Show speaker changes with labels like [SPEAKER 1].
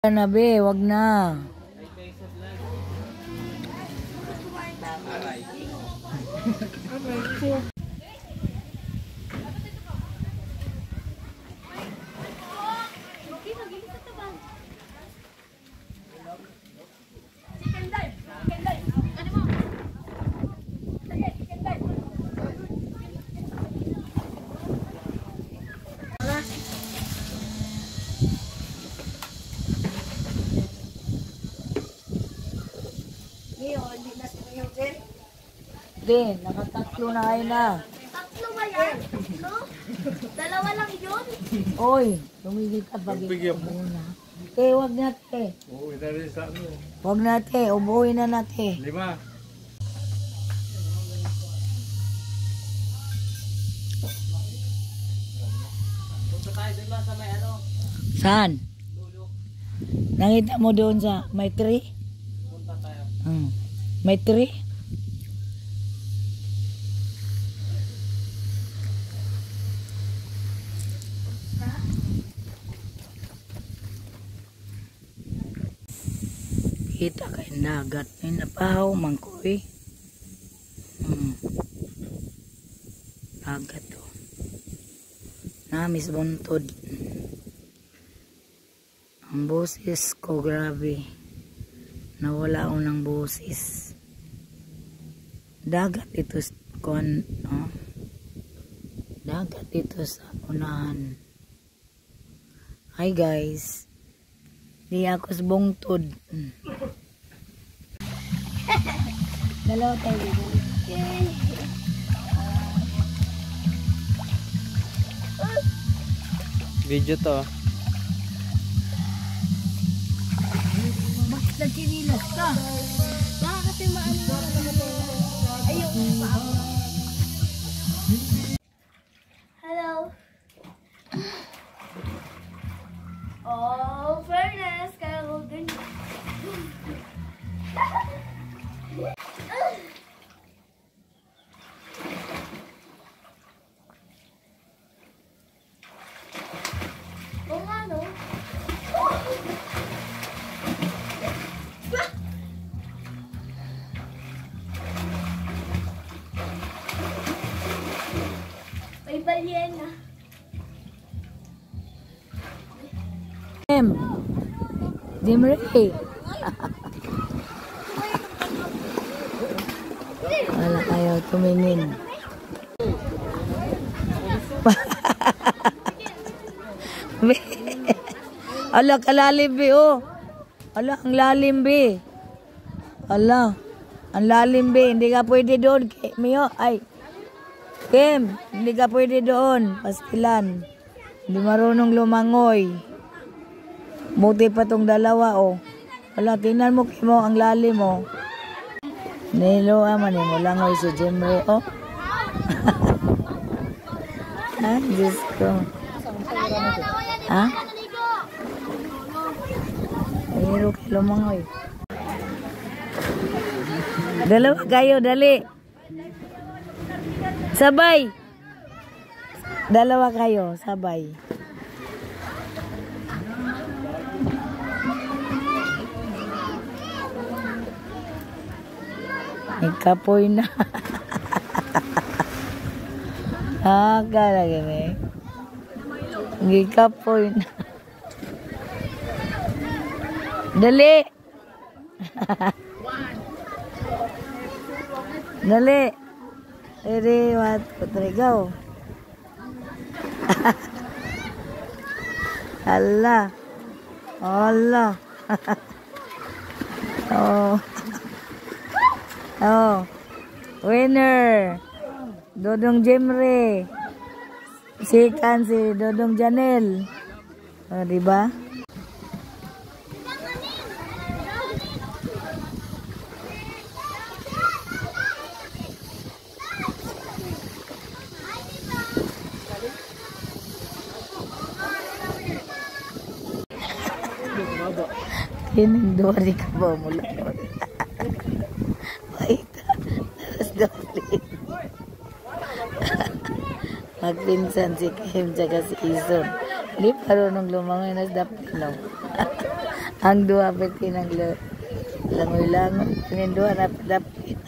[SPEAKER 1] Na be, wag na. Din, nakatatlo na kayo na.
[SPEAKER 2] Tatlo ba yan? No? Dalawa lang yun?
[SPEAKER 1] Oy, tumigil ka pag muna. Wag na te.
[SPEAKER 3] Oo, ito sa ano.
[SPEAKER 1] Wag na te, ubuhin na natin.
[SPEAKER 3] 5. Punta tayo doon lang sa may ano.
[SPEAKER 1] Saan? Nakita mo doon sa may tree?
[SPEAKER 3] Punta tayo.
[SPEAKER 1] May tree? Kita kay dagat ni napahaw man ko eh. Dagat to. Namis buntod. Ang boses ko grabe. Nawala ako ng boses. Dagat ito kon, no? Dagat ito sa unahan. Hi guys. Di ako sa bungtod. Dalawa tayo dito.
[SPEAKER 3] Video to.
[SPEAKER 1] Bakit nagkinilas ka?
[SPEAKER 2] Baka kasi maano na naman ito. Ayun, paako. Hello. Oh, fairness. Kaya ko ganyan. Oo nga, no? May balyena.
[SPEAKER 1] Jimre. Wala kayo tumingin. Ala, kalalim be, oh. Ala, ang lalim be. Ala, ang lalim be. Hindi ka pwede doon. Mio, ay. Kim, hindi ka pwede doon. Pastilan. Hindi marunong lumangoy. Buti pa tong dalawa, oh. Wala, tingnan mo, Kim, ang lalim, oh. Nilo, man, mo langoy si Jimre, oh. Ah, Diyos ko. Ha? Nilo kayo lumangoy. Dalawa kayo, dali. Sabay. Dalawa kayo, sabay. Ikapoy na. Kala gini. Ikapoy na. Dali. Dali. Ready, 1, 2, 3, go. Allah. Allah. Oh. Oh. Winner. Dodong Jimre. Sikan si Dodong Janel. Oh, di ba? Kining dori ka ba mula? Wait. Taras dori. Magpinsan si Kim tsaka si Ison. Hindi parunong lumangoy na dapat no. Ang duha pati ng langoy-langoy. Kanin duha na padapit.